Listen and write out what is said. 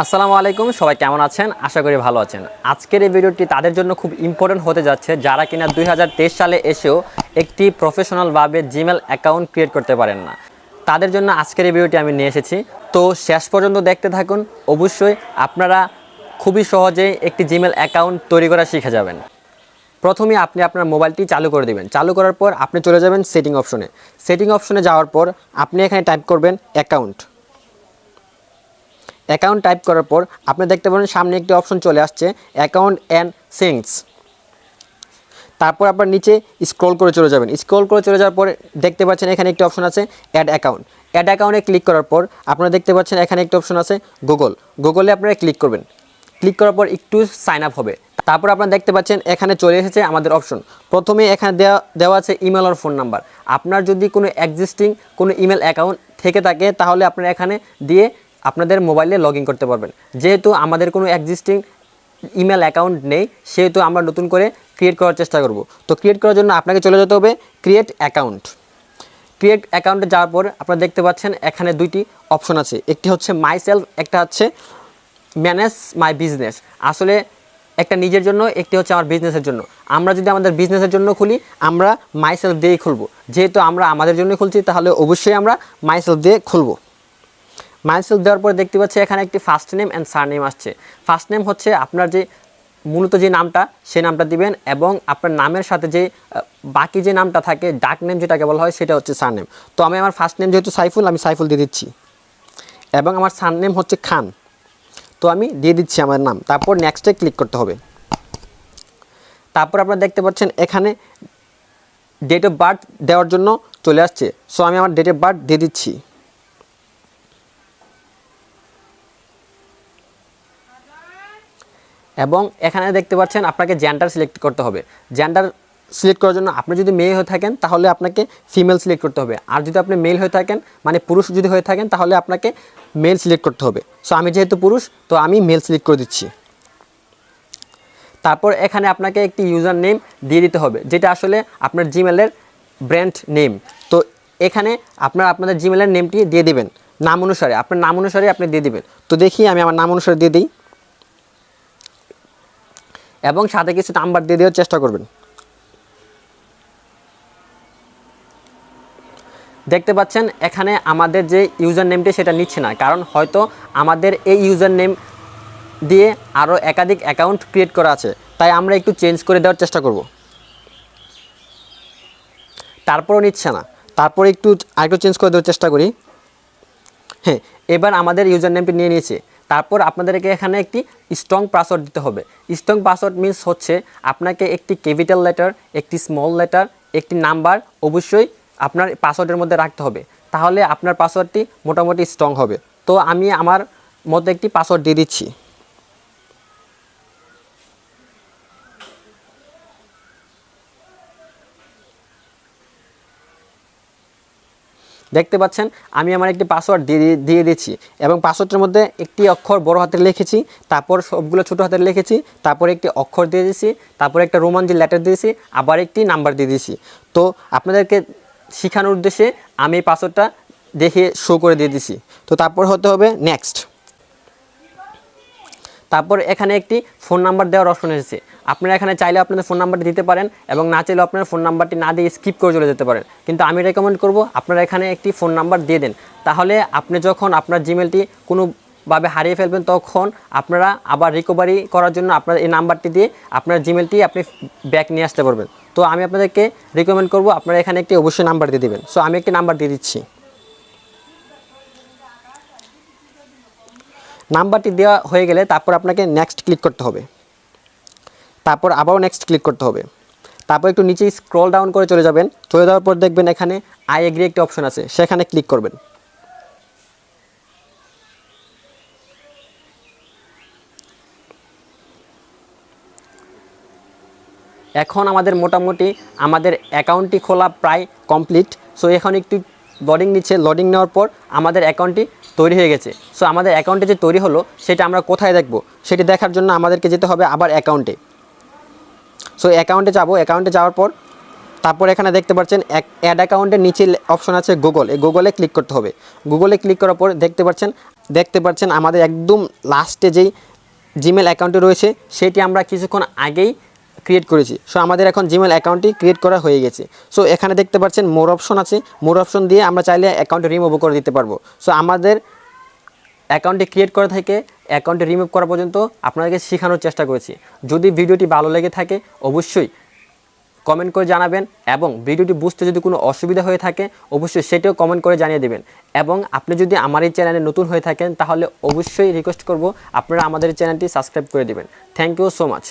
আসসালামু আলাইকুম, সবাই কেমন আছেন? আশা করি ভালো আছেন। আজকের এই ভিডিওটি তাদের জন্য খুব ইম্পর্টেন্ট হতে যাচ্ছে যারা কিনা 2023 সালে এসেও একটি প্রফেশনালভাবে জিমেল অ্যাকাউন্ট ক্রিয়েট করতে পারেন না। তাদের জন্য আজকের এই ভিডিওটি আমি নিয়ে এসেছি। তো শেষ পর্যন্ত দেখতে থাকুন। অবশ্যই আপনারা খুবই সহজেই একটি জিমেল অ্যাকাউন্ট তৈরি করা শিখে যাবেন। প্রথমে আপনি আপনার মোবাইলটি চালু করে দেবেন। চালু করার পর আপনি চলে যাবেন সেটিং অপশনে। সেটিং অপশনে যাওয়ার পর আপনি এখানে টাইপ করবেন অ্যাকাউন্ট। অ্যাকাউন্ট টাইপ করার পর আপনি দেখতে পাবেন সামনে একটি অপশন চলে আসছে অ্যাকাউন্ট অ্যান্ড সেটিংস। তারপর আপনার নিচে স্ক্রল করে চলে যাবেন। স্ক্রল করে চলে যাওয়ার পর দেখতে পাচ্ছেন এখানে একটি অপশন আছে অ্যাড অ্যাকাউন্ট। অ্যাড অ্যাকাউন্টে ক্লিক করার পর আপনারা দেখতে পাচ্ছেন এখানে একটি অপশন আছে গুগলে আপনারা ক্লিক করবেন। ক্লিক করার পর একটু সাইন আপ হবে। তারপর আপনারা দেখতে পাচ্ছেন এখানে চলে এসেছে আমাদের অপশন। প্রথমে এখানে দেওয়া আছে ইমেল আর ফোন নাম্বার। আপনার যদি কোনো এক্সিস্টিং কোনো ইমেল অ্যাকাউন্ট থেকে থাকে তাহলে আপনারা এখানে দিয়ে আপনাদের মোবাইলে লগ ইন করতে পারবেন। যেহেতু আমাদের কোনো এক্সিস্টিং ইমেল অ্যাকাউন্ট নেই সেহেতু আমরা নতুন করে ক্রিয়েট করার চেষ্টা করব। তো ক্রিয়েট করার জন্য আপনাকে চলে যেতে হবে ক্রিয়েট অ্যাকাউন্ট। ক্রিয়েট অ্যাকাউন্টে যাওয়ার পর আপনারা দেখতে পাচ্ছেন এখানে দুইটি অপশন আছে, একটি হচ্ছে মাই সেলফ, একটা হচ্ছে ম্যানেজ মাই বিজনেস। আসলে একটা নিজের জন্য, একটি হচ্ছে আমার বিজনেসের জন্য। আমরা যদি আমাদের বিজনেসের জন্য খুলি আমরা মাই সেলফ দিয়েই খুলব। যেহেতু আমরা আমাদের জন্য খুলছি তাহলে অবশ্যই আমরা মাই সেলফ দিয়ে খুলব। মাইসেলফ দেওয়ার পরে দেখতে পাচ্ছি এখানে একটি ফার্স্ট নেম অ্যান্ড সারনেম আসছে। ফার্স্ট নেম হচ্ছে আপনার যে মূলত যে নামটা সেই নামটা দিবেন, এবং আপনার নামের সাথে যে বাকি যে নামটা থাকে ডাক নেম যেটাকে বলা হয় সেটা হচ্ছে সারনেম। তো আমি আমার ফার্স্ট নেম যেহেতু সাইফুল, আমি সাইফুল দিয়ে দিচ্ছি, এবং আমার সারনেম হচ্ছে খান, তো আমি দিয়ে দিচ্ছি আমার নাম। তারপর নেক্সটে ক্লিক করতে হবে। তারপর আপনারা দেখতে পাচ্ছেন এখানে ডেট অফ বার্থ দেওয়ার জন্য চলে আসছে। সো আমি আমার ডেট অফ বার্থ দিয়ে দিচ্ছি। এবং এখানে দেখতে পাচ্ছেন আপনাকে জেন্ডার সিলেক্ট করতে হবে। জেন্ডার সিলেক্ট করার জন্য আপনি যদি মেয়ে হয়ে থাকেন তাহলে আপনাকে ফিমেল সিলেক্ট করতে হবে, আর যদি আপনি মেল হয়ে থাকেন মানে পুরুষ যদি হয়ে থাকেন তাহলে আপনাকে মেল সিলেক্ট করতে হবে। সো আমি যেহেতু পুরুষ তো আমি মেল সিলেক্ট করে দিচ্ছি। তারপর এখানে আপনাকে একটি ইউজার নেম দিয়ে দিতে হবে যেটা আসলে আপনার জিমেলের ব্র্যান্ড নেম। তো এখানে আপনাদের জিমেলের নেমটি দিয়ে দেবেন নাম অনুসারে, আপনার নাম অনুসারে আপনি দিয়ে দেবেন। তো দেখি আমি আমার নাম অনুসারে দিয়ে দিই, এবং সাথে কিছু নাম্বার দিয়ে দেওয়ার চেষ্টা করবেন। দেখতে পাচ্ছেন এখানে আমাদের যে ইউজার নেমটি সেটা নিচ্ছে না, কারণ হয়তো আমাদের এই ইউজার নেম দিয়ে আরও একাধিক অ্যাকাউন্ট ক্রিয়েট করা আছে, তাই আমরা একটু চেঞ্জ করে দেওয়ার চেষ্টা করব। তারপরও নিচ্ছে না, তারপর আরেকটু চেঞ্জ করে দেওয়ার চেষ্টা করি। হ্যাঁ, এবার আমাদের ইউজার নেমটি নিয়ে নিয়েছে। তারপর আপনাদেরকে এখানে একটি স্ট্রং পাসওয়ার্ড দিতে হবে। স্ট্রং পাসওয়ার্ড মিনস হচ্ছে আপনাকে একটি ক্যাপিটাল লেটার, একটি স্মল লেটার, একটি নাম্বার অবশ্যই আপনার পাসওয়ার্ডের মধ্যে রাখতে হবে, তাহলে আপনার পাসওয়ার্ডটি মোটামুটি স্ট্রং হবে। তো আমি আমার মধ্যে একটি পাসওয়ার্ড দিয়ে দিচ্ছি। দেখতে পাচ্ছেন আমি আমার একটি পাসওয়ার্ড দিয়ে দিচ্ছি, এবং পাসওয়ার্ডের মধ্যে একটি অক্ষর বড় হাতের লিখেছি, তারপর সবগুলো ছোটো হাতের লিখেছি, তারপর একটি অক্ষর দিয়ে দিয়েছি, তারপর একটা রোমান যে লেটার দিয়েছি, আবার একটি নাম্বার দিয়ে দিয়েছি। তো আপনাদেরকে শেখানোর উদ্দেশ্যে আমি এই পাসওয়ার্ডটা দেখে শো করে দিয়ে দিছি। তো তারপর হতে হবে নেক্সট। তারপর এখানে একটি ফোন নাম্বার দেওয়ার অপশন এসেছে। আপনারা এখানে চাইলে আপনাদের ফোন নাম্বারটি দিতে পারেন, এবং না চাইলেও আপনার ফোন নাম্বারটি না দিয়ে স্কিপ করে চলে যেতে পারেন। কিন্তু আমি রেকমেন্ড করব আপনারা এখানে একটি ফোন নাম্বার দিয়ে দেন, তাহলে আপনি যখন আপনার জিমেলটি কোনোভাবে হারিয়ে ফেলবেন তখন আপনারা আবার রিকভারি করার জন্য আপনার এই নাম্বারটি দিয়ে আপনার জিমেলটি আপনি ব্যাক নিয়ে আসতে পারবেন। তো আমি আপনাদেরকে রিকমেন্ড করব আপনারা এখানে একটি অবশ্যই নাম্বার দিয়ে দেবেন। সো আমি একটি নাম্বার দিয়ে দিচ্ছি। নাম্বারটি দেওয়া হয়ে গেলে তারপর আপনাকে নেক্সট ক্লিক করতে হবে, তারপর আবারও নেক্সট ক্লিক করতে হবে। তারপর একটু নিচে স্ক্রল ডাউন করে চলে যাবেন। চলে যাওয়ার পর দেখবেন এখানে আই এগ্রি একটি অপশন আছে, সেখানে ক্লিক করবেন। এখন মোটামুটি আমাদের অ্যাকাউন্টটি খোলা প্রায় কমপ্লিট। সো এখন একটু লোডিং নিচ্ছে। লোডিং নেওয়ার পর আমাদের অ্যাকাউন্টটি তৈরি হয়ে গেছে। সো আমাদের অ্যাকাউন্টে যে তৈরি হলো সেটা আমরা কোথায় দেখব, সেটি দেখার জন্য আমাদেরকে যেতে হবে আবার অ্যাকাউন্টে। সো অ্যাকাউন্টে যাব। অ্যাকাউন্টে যাওয়ার পর তারপর এখানে দেখতে পাচ্ছেন অ্যাড অ্যাকাউন্টের নিচে অপশন আছে গুগল। এই গুগলে ক্লিক করতে হবে। গুগলে ক্লিক করার পর দেখতে পাচ্ছেন দেখতে পাচ্ছেন আমাদের একদম লাস্টে যেই জিমেল অ্যাকাউন্টটি রয়েছে সেটি আমরা কিছুক্ষণ আগেই ক্রিয়েট করেছি। সো আমাদের এখন জিমেল অ্যাকাউন্টটি ক্রিয়েট করা হয়ে গেছে। সো এখানে দেখতে পাচ্ছেন মোর অপশন আছে, মোর অপশন দিয়ে আমরা চাইলে অ্যাকাউন্ট রিমুভও করে দিতে পারবো। সো আমাদের অ্যাকাউন্টটি ক্রিয়েট করা থেকে অ্যাকাউন্টটি রিমুভ করা পর্যন্ত আপনাদেরকে শেখানোর চেষ্টা করেছি। যদি ভিডিওটি ভালো লেগে থাকে অবশ্যই কমেন্ট করে জানাবেন, এবং ভিডিওটি বুঝতে যদি কোনো অসুবিধা হয়ে থাকে অবশ্যই সেটাও কমেন্ট করে জানিয়ে দেবেন। এবং আপনি যদি আমার এই চ্যানেলে নতুন হয়ে থাকেন তাহলে অবশ্যই রিকোয়েস্ট করব আপনারা আমাদের চ্যানেলটি সাবস্ক্রাইব করে দেবেন। Thank you so much.